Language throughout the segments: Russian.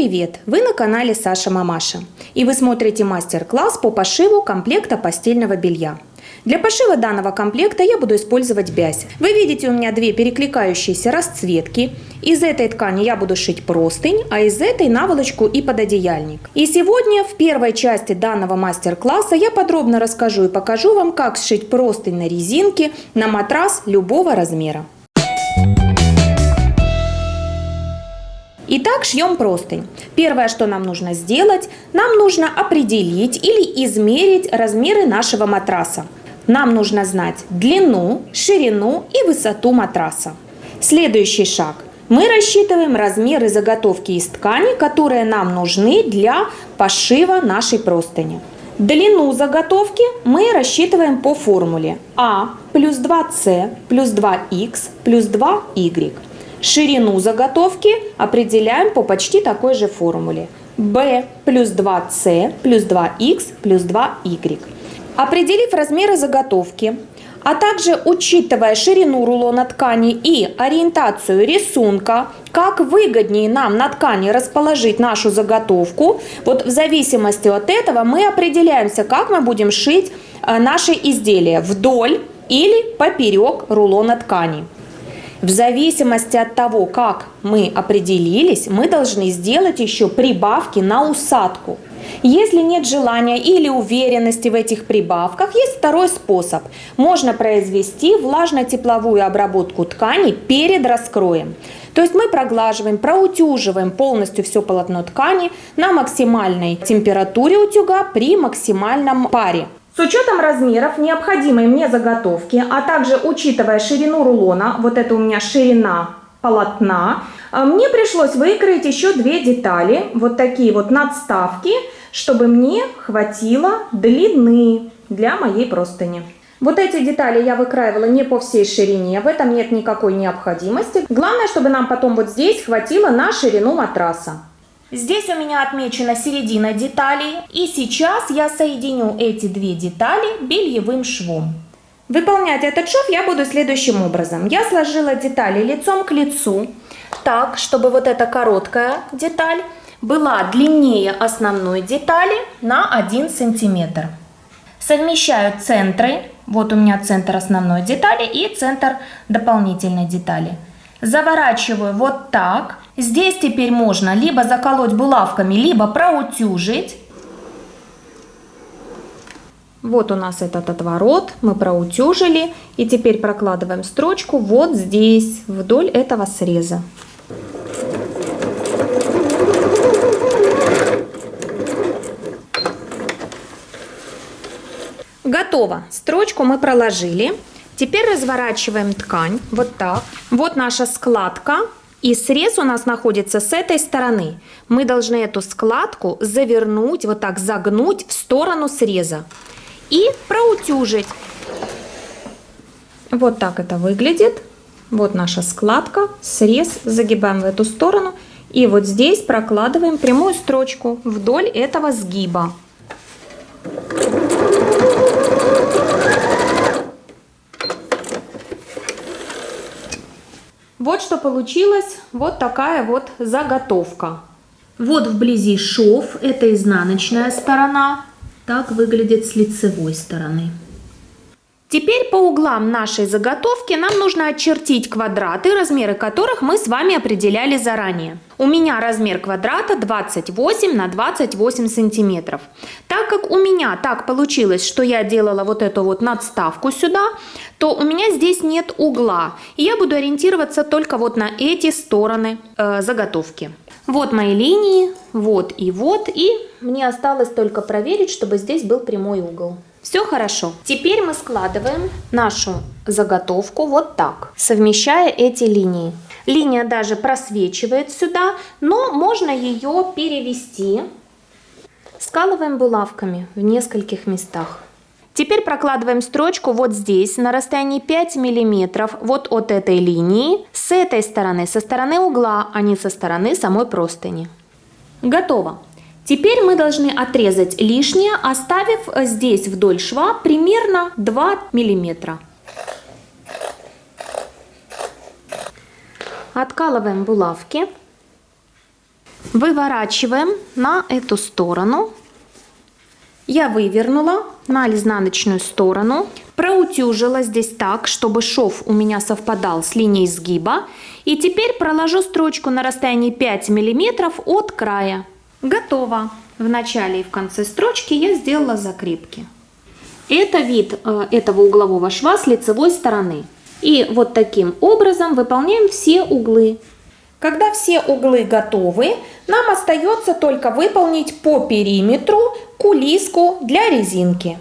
привет! Вы на канале Саша Мамаша, и вы смотрите мастер-класс по пошиву комплекта постельного белья. Для пошива данного комплекта я буду использовать бязь. Вы видите, у меня две перекликающиеся расцветки. Из этой ткани я буду шить простынь, а из этой наволочку и пододеяльник. И сегодня в первой части данного мастер-класса я подробно расскажу и покажу вам, как сшить простынь на резинке на матрас любого размера. Итак, шьем простынь. Первое, что нам нужно сделать, нам нужно определить или измерить размеры нашего матраса. Нам нужно знать длину, ширину и высоту матраса. Следующий шаг. Мы рассчитываем размеры заготовки из ткани, которые нам нужны для пошива нашей простыни. Длину заготовки мы рассчитываем по формуле А плюс 2С плюс 2Х плюс 2Y. Ширину заготовки определяем по почти такой же формуле. B плюс 2C плюс 2X плюс 2Y. Определив размеры заготовки, а также учитывая ширину рулона ткани и ориентацию рисунка, как выгоднее нам на ткани расположить нашу заготовку, вот в зависимости от этого мы определяемся, как мы будем шить наши изделия вдоль или поперек рулона ткани. В зависимости от того, как мы определились, мы должны сделать еще прибавки на усадку. Если нет желания или уверенности в этих прибавках, есть второй способ. Можно произвести влажно-тепловую обработку ткани перед раскроем. То есть мы проглаживаем, проутюживаем полностью все полотно ткани на максимальной температуре утюга при максимальном паре. С учетом размеров необходимой мне заготовки, а также учитывая ширину рулона, вот это у меня ширина полотна, мне пришлось выкроить еще две детали, вот такие вот надставки, чтобы мне хватило длины для моей простыни. Вот эти детали я выкраивала не по всей ширине, в этом нет никакой необходимости. Главное, чтобы нам потом вот здесь хватило на ширину матраса. Здесь у меня отмечена середина деталей, и сейчас я соединю эти две детали бельевым швом. Выполнять этот шов я буду следующим образом. Я сложила детали лицом к лицу, так, чтобы вот эта короткая деталь была длиннее основной детали на 1 сантиметр. Совмещаю центры, вот у меня центр основной детали и центр дополнительной детали. Заворачиваю вот так. Здесь теперь можно либо заколоть булавками, либо проутюжить. Вот у нас этот отворот, мы проутюжили. И теперь прокладываем строчку вот здесь, вдоль этого среза. Готово. Строчку мы проложили. Теперь разворачиваем ткань вот так. Вот наша складка. И срез у нас находится с этой стороны. Мы должны эту складку завернуть, вот так загнуть в сторону среза. И проутюжить. Вот так это выглядит. Вот наша складка. Срез загибаем в эту сторону. И вот здесь прокладываем прямую строчку вдоль этого сгиба. Вот что получилось, вот такая вот заготовка. Вот вблизи шов, это изнаночная сторона, так выглядит с лицевой стороны. Теперь по углам нашей заготовки нам нужно очертить квадраты, размеры которых мы с вами определяли заранее. У меня размер квадрата 28 на 28 сантиметров. Так как у меня так получилось, что я делала вот эту вот надставку сюда, то у меня здесь нет угла. И я буду ориентироваться только вот на эти стороны заготовки. Вот мои линии, вот, и мне осталось только проверить, чтобы здесь был прямой угол. Все хорошо. Теперь мы складываем нашу заготовку вот так, совмещая эти линии. Линия даже просвечивает сюда, но можно ее перевести. Скалываем булавками в нескольких местах. Теперь прокладываем строчку вот здесь на расстоянии 5 мм вот от этой линии, с этой стороны, со стороны угла, а не со стороны самой простыни. Готово. Теперь мы должны отрезать лишнее, оставив здесь вдоль шва примерно 2 мм. Откалываем булавки. Выворачиваем на эту сторону. Я вывернула на изнаночную сторону, проутюжила здесь так, чтобы шов у меня совпадал с линией сгиба. И теперь проложу строчку на расстоянии 5 мм от края. Готово. В начале и в конце строчки я сделала закрепки. Это вид этого углового шва с лицевой стороны. И вот таким образом выполняем все углы. Когда все углы готовы, нам остается только выполнить по периметру кулиску для резинки.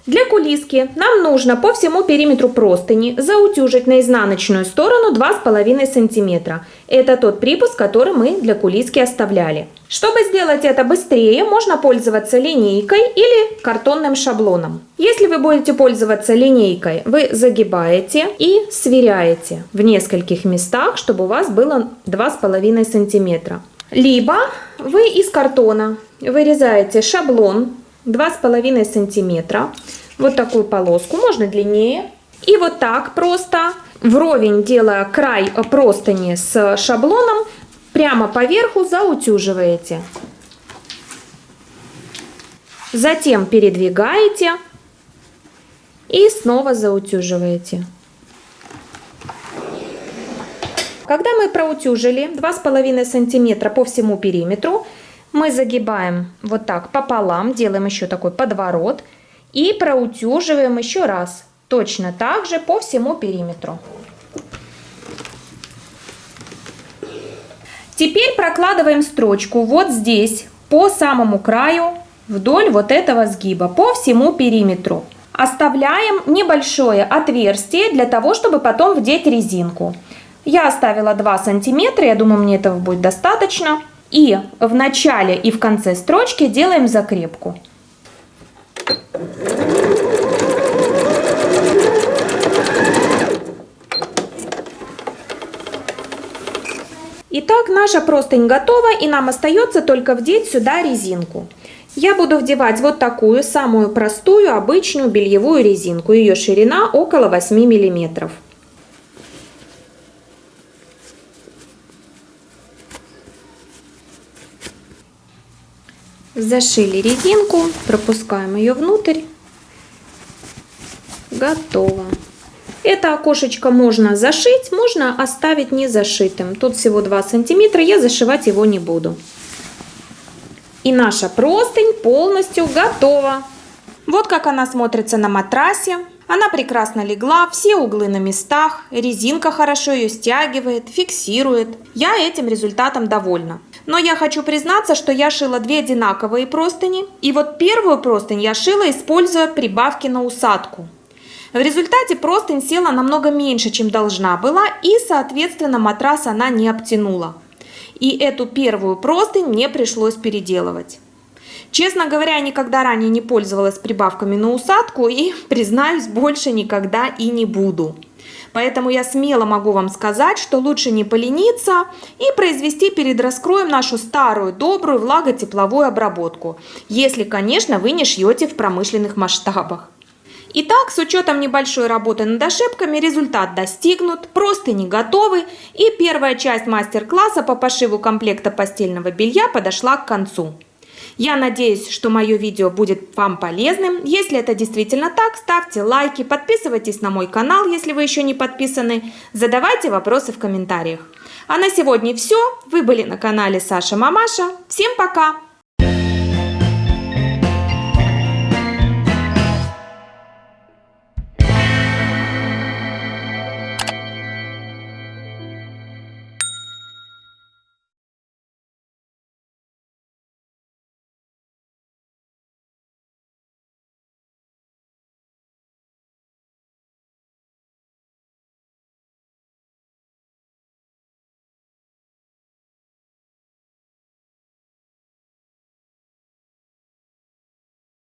Для кулиски нам нужно по всему периметру простыни заутюжить на изнаночную сторону 2,5 см. Это тот припуск, который мы для кулиски оставляли. Чтобы сделать это быстрее, можно пользоваться линейкой или картонным шаблоном. Если вы будете пользоваться линейкой, вы загибаете и сверяете в нескольких местах, чтобы у вас было 2,5 см. Либо вы из картона вырезаете шаблон 2,5 см, вот такую полоску, можно длиннее. И вот так просто вровень, делая край простыни с шаблоном, прямо поверху заутюживаете. Затем передвигаете и снова заутюживаете. Когда мы проутюжили 2,5 см по всему периметру, мы загибаем вот так пополам, делаем еще такой подворот и проутюживаем еще раз, точно так же по всему периметру. Теперь прокладываем строчку вот здесь, по самому краю, вдоль вот этого сгиба, по всему периметру. Оставляем небольшое отверстие для того, чтобы потом вдеть резинку. Я оставила 2 сантиметра, я думаю, мне этого будет достаточно. И в начале и в конце строчки делаем закрепку. Итак, наша простынь готова, и нам остается только вдеть сюда резинку. Я буду вдевать вот такую самую простую обычную бельевую резинку. Ее ширина около 8 мм. Зашили резинку, пропускаем ее внутрь. Готово. Это окошечко можно зашить, можно оставить не зашитым. Тут всего 2 сантиметра, я зашивать его не буду. И наша простынь полностью готова. Вот как она смотрится на матрасе. Она прекрасно легла, все углы на местах, резинка хорошо ее стягивает, фиксирует. Я этим результатом довольна. Но я хочу признаться, что я шила 2 одинаковые простыни. И вот первую простынь я шила, используя прибавки на усадку. В результате простынь села намного меньше, чем должна была, и, соответственно, матрас она не обтянула. И эту первую простынь мне пришлось переделывать. Честно говоря, я никогда ранее не пользовалась прибавками на усадку и, признаюсь, больше никогда и не буду. Поэтому я смело могу вам сказать, что лучше не полениться и произвести перед раскроем нашу старую добрую влаготепловую обработку, если, конечно, вы не шьете в промышленных масштабах. Итак, с учетом небольшой работы над ошибками результат достигнут, простыни готовы, и первая часть мастер-класса по пошиву комплекта постельного белья подошла к концу. Я надеюсь, что мое видео будет вам полезным. Если это действительно так, ставьте лайки, подписывайтесь на мой канал, если вы еще не подписаны, задавайте вопросы в комментариях. А на сегодня все. Вы были на канале Саша Мамаша. Всем пока!